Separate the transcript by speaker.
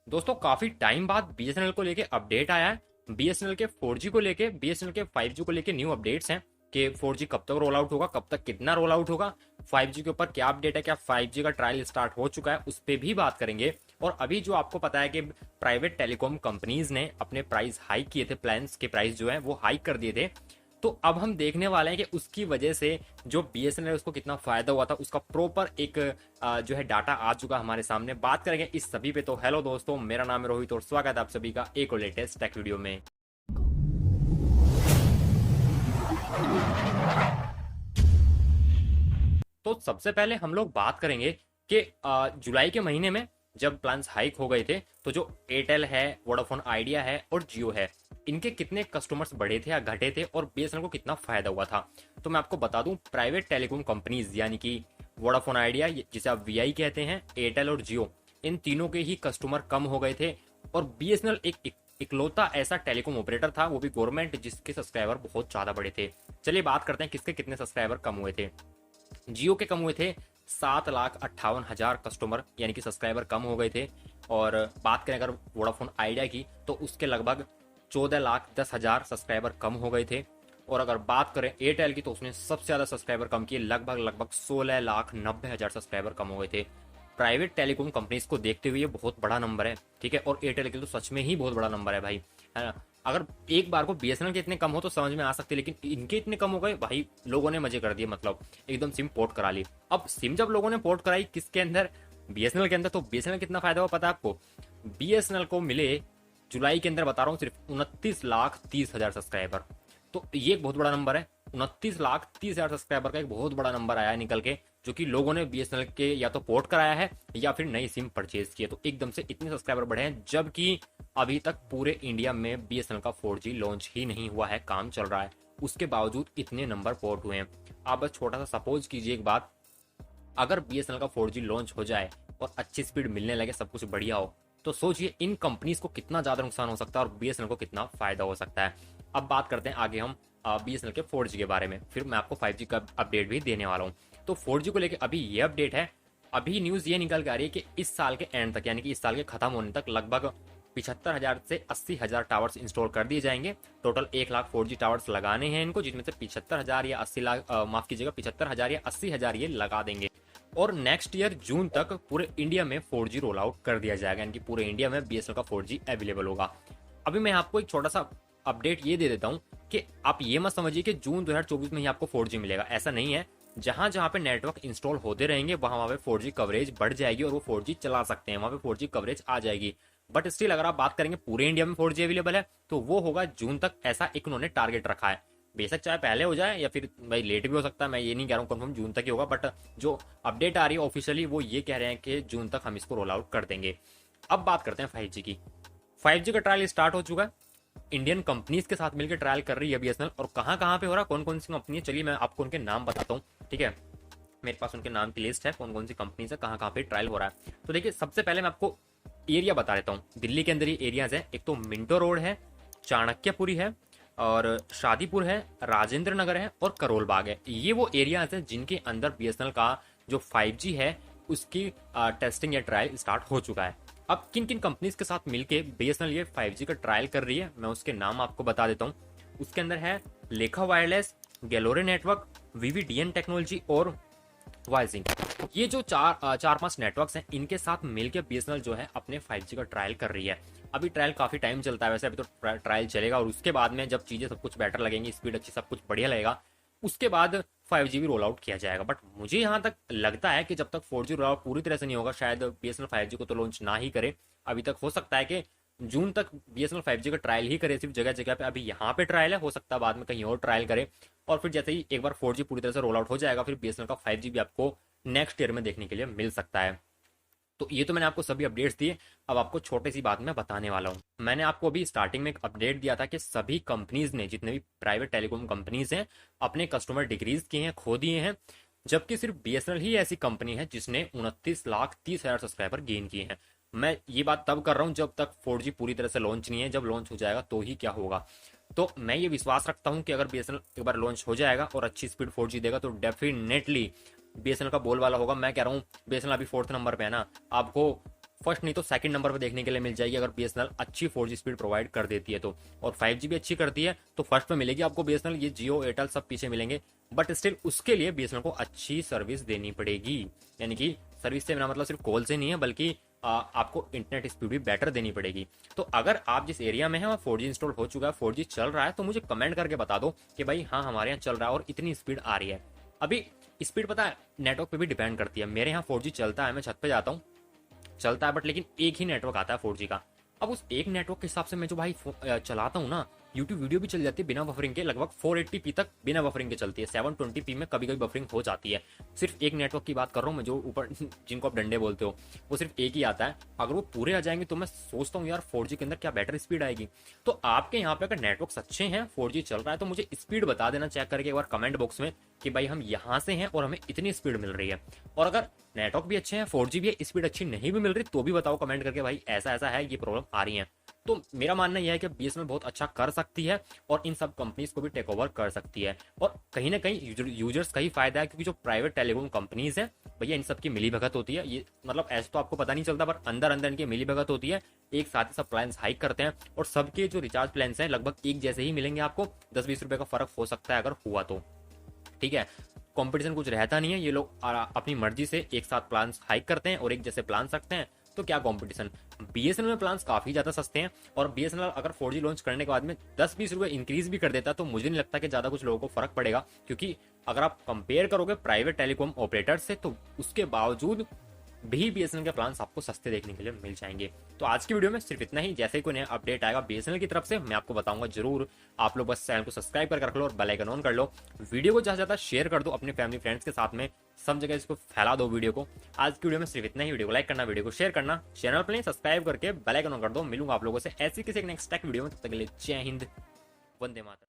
Speaker 1: दोस्तों काफी टाइम बाद बीएसएनएल को लेके अपडेट आया है। बीएसएनएल के 4G को लेके, बीएसएनएल के 5G को लेके न्यू अपडेट्स हैं कि 4G कब तक रोल आउट होगा, कब तक कितना रोल आउट होगा, 5G के ऊपर क्या अपडेट है, क्या 5G का ट्रायल स्टार्ट हो चुका है, उस पर भी बात करेंगे। और अभी जो आपको पता है कि प्राइवेट टेलीकॉम कंपनीज ने अपने प्राइस हाइक किए थे, प्लान्स के प्राइस जो है वो हाइक कर दिए थे। तो अब हम देखने वाले हैं कि उसकी वजह से जो बीएसएनएल उसको कितना फायदा हुआ था, उसका प्रॉपर एक जो है डाटा आ चुका हमारे सामने। बात करेंगे इस सभी पे। तो हेलो दोस्तों, मेरा नाम है रोहित और स्वागत है आप सभी का एक और लेटेस्ट टेक वीडियो में। तो सबसे पहले हम लोग बात करेंगे कि जुलाई के महीने में जब प्लान्स हाइक हो गए थे, तो जो एयरटेल है, वोडाफोन आइडिया है और जियो है, इनके कितने कस्टमर्स बढ़े थे या घटे थे और बीएसएनएल को कितना फायदा हुआ था। तो मैं आपको बता दूं, प्राइवेट टेलीकॉम कंपनीज यानी कि वोडाफोन आइडिया, जिसे आप वीआई कहते हैं, एयरटेल और जियो, इन तीनों के ही कस्टमर कम हो गए थे। और बीएसएनएल एक इकलौता ऐसा टेलीकॉम ऑपरेटर था, वो भी गवर्नमेंट, जिसके सब्सक्राइबर बहुत ज्यादा बड़े थे। चलिए बात करते हैं किसके कितने सब्सक्राइबर कम हुए थे। जियो के कम हुए थे 7,58,000 कस्टमर यानी कि सब्सक्राइबर कम हो गए थे। और बात करें अगर वोडाफोन आइडिया की, तो उसके लगभग 14,10,000 सब्सक्राइबर कम हो गए थे। और अगर बात करें एयरटेल की, तो उसने सबसे ज़्यादा सब्सक्राइबर कम किए, लगभग 16,90,000 सब्सक्राइबर कम हो गए थे। प्राइवेट टेलीकॉम कंपनीज को देखते हुए ये बहुत बड़ा नंबर है, ठीक है। और एयरटेल के लिए तो सच में ही बहुत बड़ा नंबर है भाई, है ना। अगर एक बार को बीएसएनएल के इतने कम हो तो समझ में आ सकते, लेकिन इनके इतने कम हो गए भाई, लोगों ने मजे कर दिए, मतलब एकदम सिम पोर्ट करा ली। अब सिम जब लोगों ने पोर्ट कराई किसके अंदर, बीएसएनएल के अंदर, तो बीएसएनएल कितना फायदा हुआ पता है आपको। बीएसएनएल को मिले जुलाई के अंदर, बता रहा हूँ, सिर्फ 29,30,000 सब्सक्राइबर। तो ये एक बहुत बड़ा नंबर है। 29,30,000 सब्सक्राइबर का एक बहुत बड़ा नंबर आया निकल के, जो कि लोगों ने बीएसएनएल के या तो पोर्ट कराया है या फिर नई सिम परचेज की है। तो एकदम से इतने सब्सक्राइबर बढ़े हैं, जबकि अभी तक पूरे इंडिया में बीएसएनएल का 4G लॉन्च ही नहीं हुआ है, काम चल रहा है। उसके बावजूद इतने नंबर पोर्ट हुए हैं। आप बस छोटा सा सपोज कीजिए एक बात, अगर बीएसएनएल का 4G लॉन्च हो जाए और अच्छी स्पीड मिलने लगे, सब कुछ बढ़िया हो, तो सोचिए इन कंपनीज को कितना ज्यादा नुकसान हो सकता है और बीएसएनएल को कितना फायदा हो सकता है। अब बात करते हैं आगे हम बीएसएनएल के 4G के बारे में, फिर मैं आपको 5G का अपडेट भी देने वाला हूँ। तो 4G को लेकर अभी ये अपडेट है, अभी न्यूज ये निकल के आ रही है कि इस साल के एंड तक, यानी कि इस साल के खत्म होने तक, लगभग 75,000 से 80,000 टावर्स इंस्टॉल कर दिए जाएंगे। टोटल 1 लाख 4G टावर्स लगाने हैं इनको, जिसमें से 75,000 या 80 लाख, माफ कीजिएगा, 75,000 या 80,000 ये लगा देंगे। और नेक्स्ट ईयर जून तक पूरे इंडिया में 4G रोल आउट कर दिया जाएगा, यानी कि पूरे इंडिया में बीएसएनएल का 4G अवेलेबल होगा। अभी मैं आपको एक छोटा सा अपडेट ये दे देता हूँ कि आप ये मत समझिए कि जून 2024 में ही आपको 4G मिलेगा, ऐसा नहीं है। जहां जहां पे नेटवर्क इंस्टॉल होते रहेंगे, वहां वहां पे 4G कवरेज बढ़ जाएगी और वो 4G चला सकते हैं, वहां पे 4G कवरेज आ जाएगी। बट स्टिल अगर आप बात करेंगे पूरे इंडिया में 4G अवेलेबल है, तो वो होगा जून तक, ऐसा एक उन्होंने टारगेट रखा है। बेशक चाहे पहले हो जाए या फिर भाई लेट भी हो सकता है, मैं ये नहीं कह रहा हूँ कंफर्म जून तक ही होगा, बट जो अपडेट आ रही है ऑफिशियली वो ये कह रहे हैं कि जून तक हम इसको रोल आउट कर देंगे। अब बात करते हैं 5G की। 5G का ट्रायल स्टार्ट हो चुका है, इंडियन कंपनीज के साथ मिलकर ट्रायल कर रही है बीएसएनएल। और कहाँ कहाँ पे हो रहा है, कौन कौन सी कंपनी है, चलिए मैं आपको उनके नाम बताता हूँ, ठीक है। मेरे पास उनके नाम की लिस्ट है, कौन कौन सी कंपनीज है, कहाँ कहाँ पे ट्रायल हो रहा है। तो देखिए, सबसे पहले मैं आपको एरिया बता देता हूँ। दिल्ली के अंदर ही एरियाज है, एक तो मिंटो रोड है, चाणक्यपुरी है, और शादीपुर है, राजेंद्र नगर है और करोल बाग है। ये वो एरियाज हैं जिनके अंदर बीएसएनएल का जो 5G है उसकी टेस्टिंग या ट्रायल स्टार्ट हो चुका है। अब किन किन कंपनीज के साथ मिलके बीएसएनएल ये 5G का ट्रायल कर रही है, मैं उसके नाम आपको बता देता हूँ। उसके अंदर है लेखा वायरलेस, गैलोरे नेटवर्क, वीवीडीएन टेक्नोलॉजी और वाइजिंग। ये जो चार पांच नेटवर्क्स हैं, इनके साथ मिलकर बीएसएनएल जो है अपने 5G का ट्रायल कर रही है। अभी ट्रायल काफी टाइम चलता है वैसे, अभी तो ट्रायल चलेगा और उसके बाद में जब चीजें सब कुछ बेटर लगेंगी, स्पीड अच्छी, सब कुछ बढ़िया लगेगा, उसके बाद 5G भी रोल आउट किया जाएगा। बट मुझे यहाँ तक लगता है कि जब तक 4G रोल आउट पूरी तरह से नहीं होगा, शायद बीएसएनएल 5G को तो लॉन्च ना ही करे। अभी तक हो सकता है कि जून तक बीएसएनएल 5G का ट्रायल ही करे, सिर्फ जगह जगह पे। अभी यहाँ पे ट्रायल है, हो सकता है बाद में कहीं और ट्रायल करे। और फिर जैसे ही एक बार 4G पूरी तरह से रोल आउट हो जाएगा, फिर बीएसएनएल का 5G भी आपको नेक्स्ट ईयर में देखने के लिए मिल सकता है। तो ये तो मैंने आपको सभी अपडेट्स दिए। अब आपको छोटी सी बात मैं बताने वाला हूँ। मैंने आपको अभी स्टार्टिंग में एक अपडेट दिया था कि सभी कंपनीज ने, जितने भी प्राइवेट टेलीकॉम कंपनीज हैं, अपने कस्टमर डिक्रीज किए हैं, खो दिए हैं, जबकि सिर्फ बीएसएनएल ही ऐसी कंपनी है जिसने 29,30,000 सब्सक्राइबर गेन किए हैं। मैं ये बात तब कर रहा हूँ जब तक 4G पूरी तरह से लॉन्च नहीं है, जब लॉन्च हो जाएगा तो ही क्या होगा। तो मैं ये विश्वास रखता हूँ कि अगर बीएसएनएल एक बार लॉन्च हो जाएगा और अच्छी स्पीड 4G देगा, तो डेफिनेटली बीएसएनएल का बोलबाला होगा। मैं कह रहा हूँ बीएसएनएल अभी 4th नंबर पे है ना, आपको फर्स्ट नहीं तो सेकंड नंबर पर देखने के लिए मिल जाएगी अगर बीएसएनएल अच्छी 4G स्पीड प्रोवाइड कर देती है तो। और 5G भी अच्छी करती है तो फर्स्ट पे मिलेगी आपको बीएसएनएल, ये जियो एयरटेल सब पीछे मिलेंगे। बट स्टिल उसके लिए बीएसएनएल को अच्छी सर्विस देनी पड़ेगी, यानी कि सर्विस से मेरा मतलब सिर्फ कॉल से नहीं है बल्कि आपको इंटरनेट स्पीड भी बेटर देनी पड़ेगी। तो अगर आप जिस एरिया में है वहाँ 4G इंस्टॉल हो चुका है, 4G चल रहा है, तो मुझे कमेंट करके बता दो कि भाई हाँ हमारे यहाँ चल रहा है और इतनी स्पीड आ रही है। अभी स्पीड पता है नेटवर्क पे भी डिपेंड करती है। मेरे यहाँ 4G चलता है, मैं छत पे जाता हूँ, चलता है, बट लेकिन एक ही नेटवर्क आता है 4G का। अब उस एक नेटवर्क के हिसाब से मैं जो भाई चलाता हूँ ना, यूट्यूब वीडियो भी चल जाती है बिना बफरिंग के, लगभग 480p तक बिना बफरिंग के चलती है। 720p में कभी कभी बफरिंग हो जाती है। सिर्फ एक नेटवर्क की बात कर रहा हूँ मैं, जो ऊपर जिनको आप डंडे बोलते हो, वो सिर्फ एक ही आता है। अगर वो पूरे आ जाएंगे तो मैं सोचता हूँ यार 4G के अंदर क्या बेटर स्पीड आएगी। तो आपके यहाँ पे अगर नेटवर्क अच्छे हैं, 4G चल रहा है, तो मुझे स्पीड बता देना चेक करके एक बार कमेंट बॉक्स में कि भाई हम यहाँ से हैं और हमें इतनी स्पीड मिल रही है। और अगर नेटवर्क भी अच्छे हैं, 4G भी है, स्पीड अच्छी नहीं भी मिल रही, तो भी बताओ कमेंट करके भाई ऐसा ऐसा है, ये प्रॉब्लम आ रही है। तो मेरा मानना यह है कि बीएसएनएल बहुत अच्छा कर सकती है और इन सब कंपनीज को भी टेक ओवर कर सकती है। और कहीं ना कहीं यूजर्स का ही फायदा है, क्योंकि जो प्राइवेट टेलीकॉम कंपनीज है भैया, इन सब की मिली भगत होती है। ये मतलब ऐसे तो आपको पता नहीं चलता, पर अंदर अंदर इनकी मिली भगत होती है। एक साथ ही सब प्लान हाइक करते हैं और सबके जो रिचार्ज प्लान हैं लगभग एक जैसे ही मिलेंगे आपको। 10-20 रुपए का फर्क हो सकता है अगर हुआ तो, ठीक है। कंपटीशन कुछ रहता नहीं है, ये लोग अपनी मर्जी से एक साथ प्लान्स हाइक करते हैं और एक जैसे प्लान रखते हैं, तो क्या कंपटीशन। बीएसएनएल में प्लान्स काफी ज्यादा सस्ते हैं और बीएसएनएल अगर 4G लॉन्च करने के बाद में 10-20 रुपए इंक्रीज भी कर देता तो मुझे नहीं लगता कि ज्यादा कुछ लोगों को फर्क पड़ेगा, क्योंकि अगर आप कंपेयर करोगे प्राइवेट टेलीकॉम ऑपरेटर से तो उसके बावजूद भी बीएसएनएल के प्लान्स आपको सस्ते देखने के लिए मिल जाएंगे। तो आज की वीडियो में सिर्फ इतना ही। जैसे ही कोई नया अपडेट आएगा बीएसएनएल की तरफ से मैं आपको बताऊंगा जरूर। आप लोग बस चैनल को सब्सक्राइब करके रख लो और बेल आइकन ऑन कर लो। वीडियो को ज्यादा शेयर कर दो अपने फैमिली फ्रेंड्स के साथ में, सब जगह इसको फैला दो वीडियो को। आज की वीडियो में सिर्फ इतना ही। वीडियो को लाइक करना, वीडियो को शेयर करना, चैनल पर सब्सक्राइब करके बेल आइकन ऑन कर दो। मिलूंगा आप लोगों से ऐसी किसी नेक्स्ट टेक वीडियो में, तब तक के लिए जय हिंद, वंदे मातरम।